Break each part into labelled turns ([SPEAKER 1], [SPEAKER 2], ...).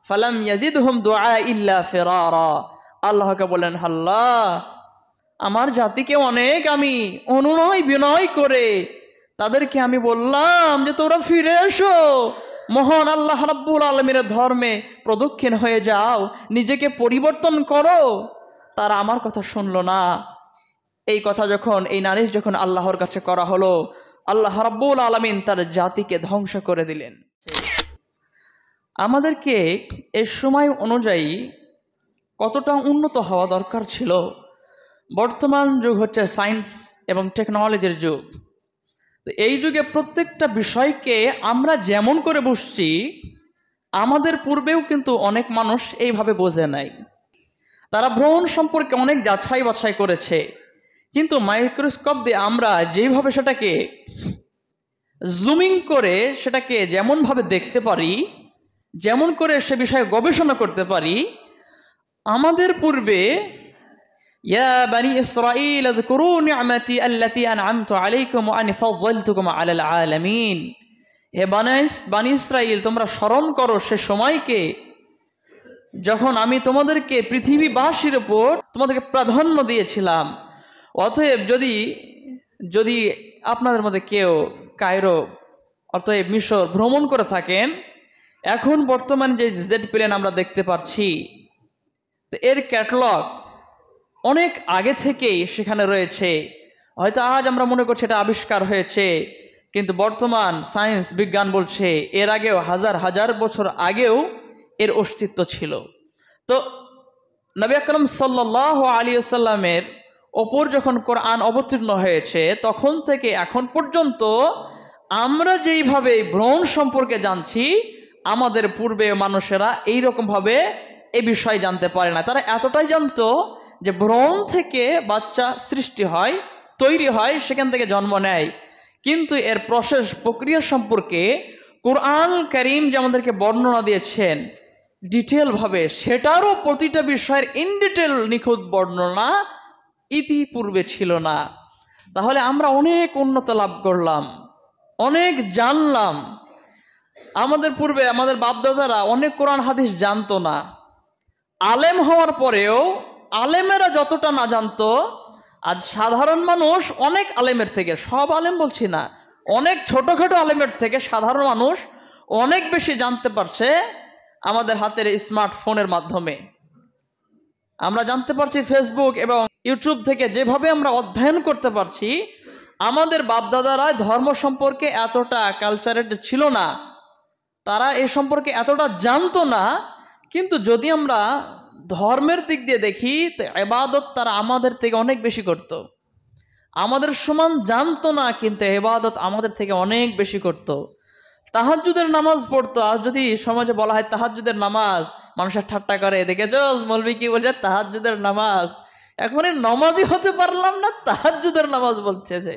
[SPEAKER 1] ফালাম ইয়াজিদহুম দুআ ইল্লা ফিরারা। আল্লাহকে বলেন, আল্লাহ আমার জাতিকে অনেক আমি অনুনয় বিনয় করে তাদেরকে আমি বললাম যে তোমরা ফিরে এসো, মহান আল্লাহ রাব্বুল আলামিনের ধর্মে প্রদক্ষিণ হয়ে যাও, নিজেকে পরিবর্তন করো। তারা আমার কথা শুনলো না। এই কথা যখন এই নালিশ যখন আল্লাহর কাছে করা হলো, আল্লাহ রাব্বুল আলামিন তার জাতিকে ধ্বংস করে দিলেন। আমাদেরকে এই সময় অনুযায়ী কতটা উন্নত হওয়া দরকার ছিল। বর্তমান যুগ হচ্ছে সায়েন্স এবং টেকনোলজির যুগ। তো এই যুগে প্রত্যেকটা বিষয়কে আমরা যেমন করে বুঝছি, আমাদের পূর্বেও কিন্তু অনেক মানুষ এইভাবে বোঝে নাই। তারা ভ্রমণ সম্পর্কে অনেক যাচাই বাছাই করেছে, কিন্তু মাইক্রোস্কোপ দিয়ে আমরা যেভাবে সেটাকে জুমিং করে সেটাকে যেমনভাবে দেখতে পারি, যেমন করে সে বিষয়ে গবেষণা করতে পারি, আমাদের পূর্বে ইয়া বানি ইসরাঈল আযকুরু নি'মাতি আল্লাতী আন'আমতু আলাইকুম ওয়া আন্নী ফাদ্দালতুকুম আলাল আলামিন। হে বানি ইসরাঈল, তোমরা স্মরণ করো সে সময়কে যখন আমি তোমাদেরকে পৃথিবীবাসীর উপর তোমাদেরকে প্রাধান্য দিয়েছিলাম। অতএব যদি আপনাদের মধ্যে কেউ কায়রো অতএব মিশর ভ্রমণ করে থাকেন, এখন বর্তমানে যে জেড প্লেন আমরা দেখতে পাচ্ছি, তো এর ক্যাটালগ অনেক আগে থেকেই সেখানে রয়েছে। হয়তো আজ আমরা মনে করছি এটা আবিষ্কার হয়েছে, কিন্তু বর্তমান সায়েন্স বিজ্ঞান বলছে এর আগেও হাজার হাজার বছর আগেও এর অস্তিত্ব ছিল। তো নবী আকরাম সাল্লাল্লাহু আলাইহি ওয়াসাল্লামের ওপর যখন কোরআন অবতীর্ণ হয়েছে, তখন থেকে এখন পর্যন্ত আমরা যেইভাবে ভ্রমণ সম্পর্কে জানছি, আমাদের পূর্বে মানুষেরা এইরকমভাবে এই বিষয় জানতে পারে না। তারা এতটাই জানতো যে ভ্রমণ থেকে বাচ্চা সৃষ্টি হয়, তৈরি হয়, সেখান থেকে জন্ম নেয়, কিন্তু এর প্রক্রিয়া সম্পর্কে কোরআন কারীম যে আমাদেরকে বর্ণনা দিয়েছেন ডিটেলভাবে, সেটারও প্রতিটা বিষয়ের ইন ডিটেল নিখুঁত বর্ণনা ইতিপূর্বে ছিল না। তাহলে আমরা অনেক উন্নত লাভ করলাম, অনেক জানলাম। আমাদের পূর্বে আমাদের বাপদাদারা অনেক কোরআন হাদিস জানতো না। আলেম হওয়ার পরেও আলেমেরা যতটা না জানতো, আজ সাধারণ মানুষ অনেক আলেমের থেকে, সব আলেম বলছি না, অনেক ছোটোখাটো আলেমের থেকে সাধারণ মানুষ অনেক বেশি জানতে পারছে আমাদের হাতের স্মার্টফোনের মাধ্যমে। আমরা জানতে পারছি ফেসবুক এবং ইউটিউব থেকে, যেভাবে আমরা অধ্যয়ন করতে পারছি। আমাদের বাপদাদারা ধর্ম সম্পর্কে এতটা কালচারেড ছিল না, তারা এ সম্পর্কে এতটা জানতো না। কিন্তু যদি আমরা ধর্মের দিক দিয়ে দেখি, তো ইবাদত তারা আমাদের থেকে অনেক বেশি করত। আমাদের সমান জানতো না, কিন্তু ইবাদত আমাদের থেকে অনেক বেশি করত। তাহাজ্জুদের নামাজ পড়তো। আজ যদি সমাজে বলা হয় তাহাজ্জুদের নামাজ, মানুষের ঠাট্টা করে, দেখেছো মৌলবি কি বলছে তাহাজ্জুদের নামাজ। এখন এই নামাজই হতে পারলাম না, তাহাজ্জুদের নামাজ বলছে যে।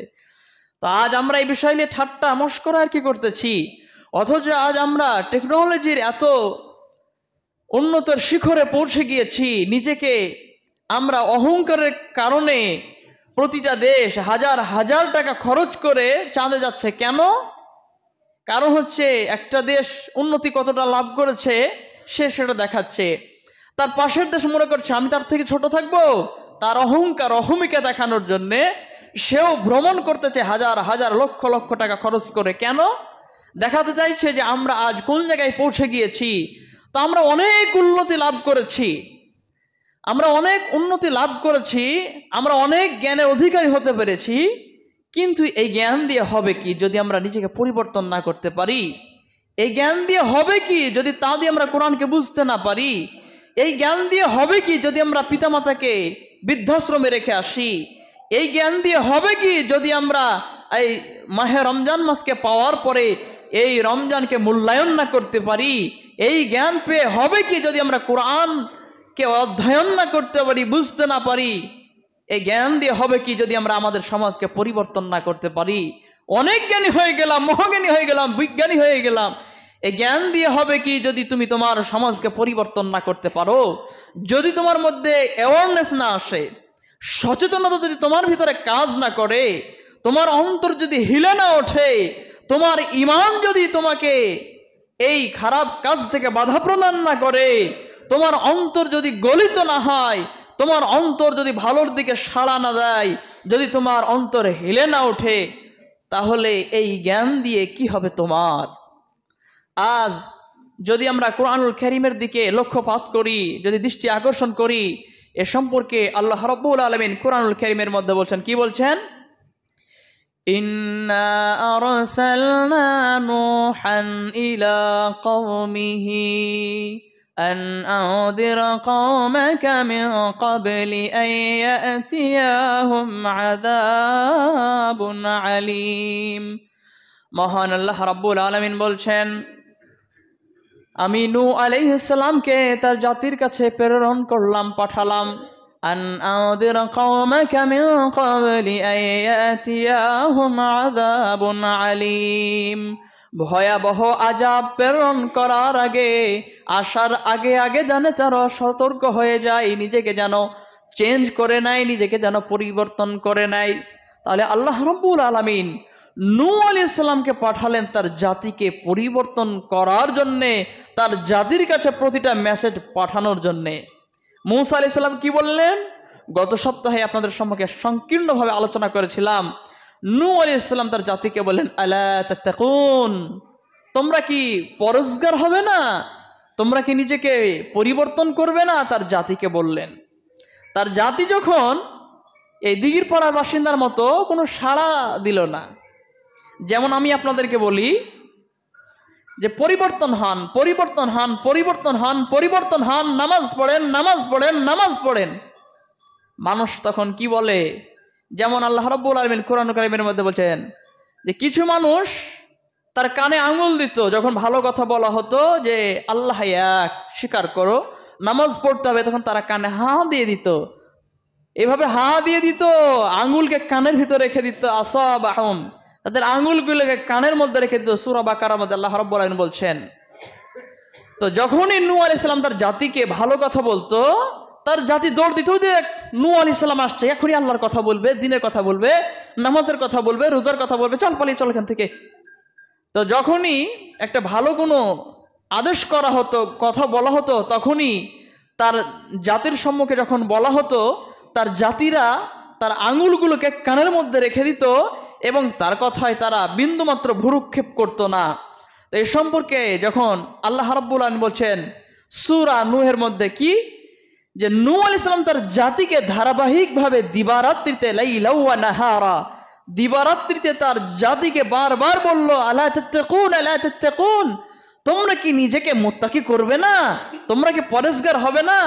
[SPEAKER 1] তো আজ আমরা এই বিষয় নিয়ে ঠাট্টা মশকরা আর কি করতেছি, অথচ আজ আমরা টেকনোলজির এত উন্নতর শিখরে পৌঁছে গিয়েছি। নিজেকে আমরা অহংকারের কারণে প্রতিটা দেশ হাজার হাজার টাকা খরচ করে চাঁদে যাচ্ছে। কেন? কারণ হচ্ছে একটা দেশ উন্নতি কতটা লাভ করেছে সে সেটা দেখাচ্ছে। তার পাশের দেশ মনে করছে আমি তার থেকে ছোট থাকবো, তার অহংকার অহমিকা দেখানোর জন্যে সেও ভ্রমণ করতেছে হাজার হাজার লক্ষ লক্ষ টাকা খরচ করে। কেন? দেখাতে চাইছে যে আমরা আজ কোন জায়গায় পৌঁছে গিয়েছি। তো আমরা অনেক উন্নতি লাভ করেছি, আমরা অনেক উন্নতি লাভ করেছি, আমরা অনেক জ্ঞানের অধিকারী হতে পেরেছি, কিন্তু এই জ্ঞান দিয়ে হবে কি যদি আমরা নিজেকে পরিবর্তন না করতে পারি? এই জ্ঞান দিয়ে হবে কি যদি তা দিয়ে আমরা কোরআনকে বুঝতে না পারি? এই জ্ঞান দিয়ে হবে কি যদি আমরা পিতামাতাকে বৃদ্ধাশ্রমে রেখে আসি? এই জ্ঞান দিয়ে হবে কি যদি আমরা এই মাহে রমজান মাসকে পাওয়ার পরে এই রমজানকে মূল্যায়ন না করতে পারি? এই জ্ঞান পেয়ে হবে কি যদি আমরা কোরআনকে অধ্যয়ন না করতে পারি, বুঝতে না পারি? এই জ্ঞান দিয়ে হবে কি যদি আমরা আমাদের সমাজকে পরিবর্তন না করতে পারি? অনেক জ্ঞানী হয়ে গেলাম, মহাজ্ঞানী হয়ে গেলাম, বিজ্ঞানী হয়ে গেলাম, এই জ্ঞান দিয়ে হবে কি যদি তুমি তোমার সমাজকে পরিবর্তন না করতে পারো? যদি তোমার মধ্যে অ্যাওয়ারনেস না আসে, সচেতনতা যদি তোমার ভিতরে কাজ না করে, তোমার অন্তর যদি হিলে না ওঠে, তোমার ঈমান যদি তোমাকে এই খারাপ কাজ থেকে বাধা প্রদান না করে, তোমার অন্তর যদি গলিত না হয়, তোমার অন্তর যদি ভালোর দিকে সাড়া না দেয়, যদি তোমার অন্তর হেলে না ওঠে, তাহলে এই জ্ঞান দিয়ে কি হবে তোমার? আজ যদি আমরা কোরআনুল কারীমের দিকে লক্ষ্যপাত করি, যদি দৃষ্টি আকর্ষণ করি, এ সম্পর্কে আল্লাহ রাব্বুল আলামিন কোরআনুল কারীমের মধ্যে বলছেন, কি বলছেন? ইন্না আরসালনা নূহান ইলা কওমিহি আন আনযির কওমাকা মিন ক্বাবলি আন ইয়াতিয়াহুম আযাবুন আলীম। মহান আল্লাহ রাব্বুল আলামিন বলছেন, আমি নূহ আলাইহিস সালামকে তার জাতির কাছে প্রেরণ করলাম, পাঠালাম। আন আনযির কওমাকা মিন ক্বাবলি আন ইয়াতিয়াহুম আযাবুন আলীম, ভয়াবহ আযাব প্রেরণ করার আগে, আসার আগে আগে জানে তারা সতর্ক হয়ে যায়, নিজেকে যেন চেঞ্জ করে নেয়, নিজেকে যেন পরিবর্তন করে নেয়। তাহলে আল্লাহ রাব্বুল আলামিন নূহ আলাইহিস সালামকে পাঠালেন তার জাতিকে পরিবর্তন করার জন্যে, তার জাতির কাছে প্রতিটা মেসেজ পাঠানোর জন্যে। মূসা আলাইহিস সালাম কি বললেন? গত সপ্তাহে আপনাদের সম্মুখে সংকীর্ণভাবে আলোচনা করেছিলাম। নূহ আলাইহিস সালাম তার জাতিকে বললেন, আলা তাত্তাকুন, তোমরা কি পরহেজগার হবে না? তোমরা কি নিজেকে পরিবর্তন করবে না? তার জাতিকে বললেন। তার জাতি যখন এই দিঘির পাড়ার বাসিন্দার মতো কোনো সাড়া দিল না, যেমন আমি আপনাদেরকে বলি যে পরিবর্তন হন, পরিবর্তন হন, পরিবর্তন হন, পরিবর্তন হন, নামাজ পড়েন, নামাজ পড়েন, নামাজ পড়েন, মানুষ তখন কি বলে? যেমন আল্লাহ রাব্বুল আলামিন কোরআন কারীমের মধ্যে বলছেন যে কিছু মানুষ তার কানে আঙুল দিত যখন ভালো কথা বলা হতো, যে আল্লাহ এক, স্বীকার করো, নামাজ পড়তে হবে, তখন তারা কানে হা দিয়ে দিত, এভাবে হা দিয়ে দিত, আঙুলকে কানের ভিতরে রেখে দিত, আসাবাহুম, তাদের আঙুলগুলোকে কানের মধ্যে রেখে দিত। সূরা বাকারার মধ্যে আল্লাহ রাব্বুল আলামিন বলছেন, তো যখনই নূহ আলাইহিস সালাম তার জাতিকে ভালো কথা বলতো, তার জাতি দৌড় দিত, দেখ নূহ আলাইহিস সালাম আসছে, এখনই আল্লাহর কথা বলবে, দিনের কথা বলবে, নামাজের কথা বলবে, রোজার কথা বলবে, চল পালিয়ে চল এখান থেকে। তো যখনই একটা ভালো কোনো আদেশ করা হতো, কথা বলা হতো, তখনই তার জাতির সম্মুখে যখন বলা হতো, তার জাতিরা তার আঙুলগুলোকে কানের মধ্যে রেখে দিত এবং তার কথায় তারা বিন্দুমাত্র ভ্রুক্ষেপ করতো না। তো এই সম্পর্কে যখন আল্লাহ রাব্বুল আলামিন বলছেন সূরা নূহের মধ্যে কি, যে নূহ আলাইহিস সালাম তার জাতিকে ধারাবাহিকভাবে দিবারাত্রিতে, লাইলা ওয়া নাহারা, দিবারাত্রিতে তার জাতিকে বারবার বলল, আলা তাত্তাকুন, আলা তাত্তাকুন, তোমরা কি নিজেকে মুত্তাকি করবে না? তোমরা কি পরেজগার হবে না?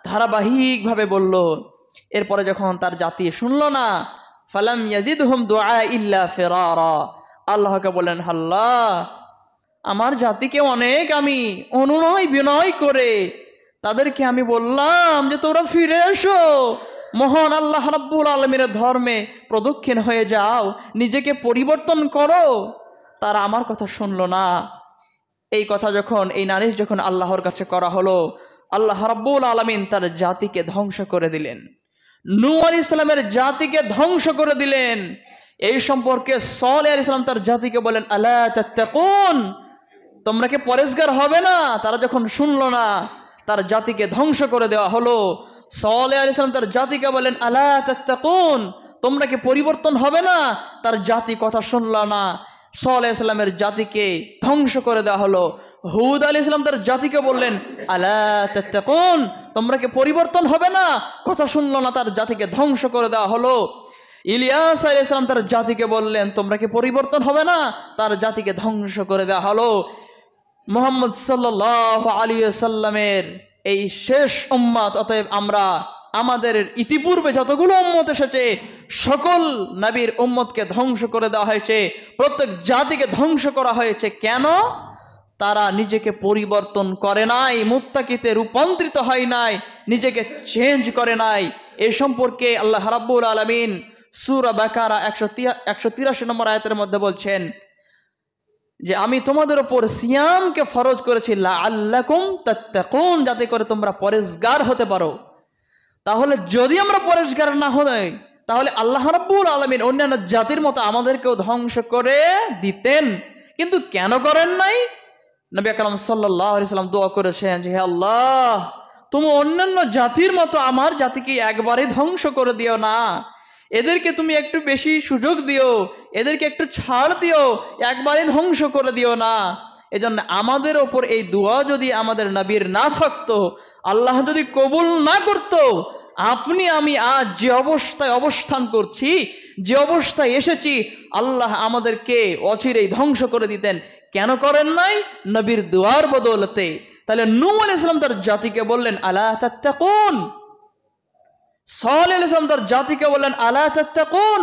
[SPEAKER 1] ধারাবাহিকভাবে বলল। এরপরে যখন তার জাতি শুনল না, ফালাম ইয়াজিদহুম দুআ ইল্লা ফিরারা, আল্লাহকে বলেন, আল্লাহ আমার জাতিকে অনেক আমি অনুনয় বিনয় করে তাদেরকে আমি বললাম যে তোমরা ফিরে এসো, মহান আল্লাহ রাব্বুল আলামিনের ধর্মে প্রদক্ষিণ হয়ে যাও, নিজেকে পরিবর্তন করো, তারা আমার কথা শুনলো না। এই কথা যখন, এই নালিশ যখন আল্লাহর কাছে করা হলো, আল্লাহ রাব্বুল আলামিন তার জাতিকে ধ্বংস করে দিলেন, নূহ আলাইহিস সালামের জাতিকে ধ্বংস করে দিলেন। এই সম্পর্কে সালেহ আলাইহিস সালাম তার জাতিকে বলেন, আলা তাত্তাকুন, তোমরা কি পরেজগার হবে না? তারা যখন শুনলো না, তার জাতিকে ধ্বংস করে দেওয়া হলো। সালেহ আলাইহিস সালাম তার জাতিকে বলেন, আলা তাত্তাকুন, তোমরা কি পরিবর্তন হবে না? তার জাতি কথা শুনল না, সালেহ আলাইহিস সালামের জাতিকে ধ্বংস করে দেওয়া হলো। হুদ আলাইহিস সালাম তার জাতিকে বললেন, আলা তাত্তাকুন, তোমরা কি পরিবর্তন হবে না? কথা শুনলো না, তার জাতিকে ধ্বংস করে দেওয়া হলো। ইলিয়াস আলাইহিস সালাম তার জাতিকে বললেন, তোমরা কি পরিবর্তন হবে না? তার জাতিকে ধ্বংস করে দেওয়া হলো। মুহাম্মদ সাল্লাল্লাহু আলাইহি ওয়াসাল্লামের এই শেষ উম্মত, অতএব আমরা আমাদের ইতিপূর্বে যতগুলো উম্মত এসেছে সকল নবীর উম্মতকে ধ্বংস করে দেওয়া হয়েছে, প্রত্যেক জাতিকে ধ্বংস করা হয়েছে। কেন? তারা নিজেকে পরিবর্তন করে নাই, মুত্তাকিতে রূপান্তরিত হয় নাই, নিজেকে চেঞ্জ করে নাই। এই সম্পর্কে আল্লাহ রাব্বুল আলামিন সূরা বাকারা 183 নম্বর আয়াতের মধ্যে বলছেন যে আমি তোমাদের উপর সিয়ামকে ফরজ করেছি লাআল্লাকুম তাত্তাকুন, যাতে করে তোমরা পরেজগার হতে পারো। তাহলে যদি আমরা পরেজগার না হই, তাহলে আল্লাহ রাব্বুল আলামিন অন্যান্য জাতির মতো আমাদেরকেও ধ্বংস করে দিতেন। কিন্তু কেন করেন নাই? নবী আকরাম সাল্লাল্লাহু আলাইহি সাল্লাম দোয়া করেছেন যে হে আল্লাহ, তুমি অন্যান্য জাতির মতো আমার জাতিকে একবারে ধ্বংস করে দিও না, এদেরকে তুমি একটু বেশি সুযোগ দিও, এদেরকে একটু ছাড় দিও, একবারে ধ্বংস করে দিও না। এজন্য আমাদের ওপর এই দোয়া যদি আমাদের নবীর না থাকতো, আল্লাহ যদি কবুল না করতো, আপনি আমি আজ যে অবস্থায় অবস্থান করছি, যে অবস্থায় এসেছি, আল্লাহ আমাদেরকে অচিরেই ধ্বংস করে দিতেন। কেন করেন নাই? নবীর দোয়ার বদৌলতে। তাহলে নূহ আলাইহিস সালাম তার জাতিকে বললেন আলা তাত্তাকুন, সালেহ আলাইহিস সালাম তার জাতিকে বললেন আলা তাত্তাকুন,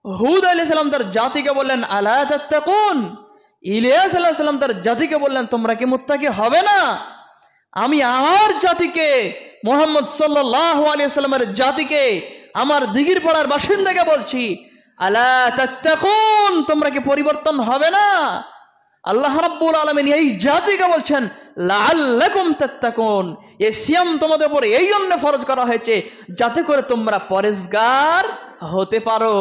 [SPEAKER 1] হুদ আলাইহিস সালাম তার জাতিকে বললেন আলা তাত্তাকুন, ইলিয়াস আলাইহিস সালাম তার জাতিকে বললেন তোমরা কি মুত্তাকি হবে না? আমি আমার জাতিকে, মুহাম্মদ সাল্লাল্লাহু আলাইহি ওয়াসাল্লামের জাতিকে, আমার দিঘির পাড়ার বাসিন্দাকে বলছি আলা তাত্তাকুন, তোমরা কি পরিবর্তন হবে না? আল্লাহ রাব্বুল আলামিন এই জাতিকে বলছেন লাআল্লাকুম তাত্তাকুন, এই সিয়াম তোমাদের উপর এই জন্য ফরজ করা হয়েছে যাতে করে তোমরা পরেজগার হতে পারো।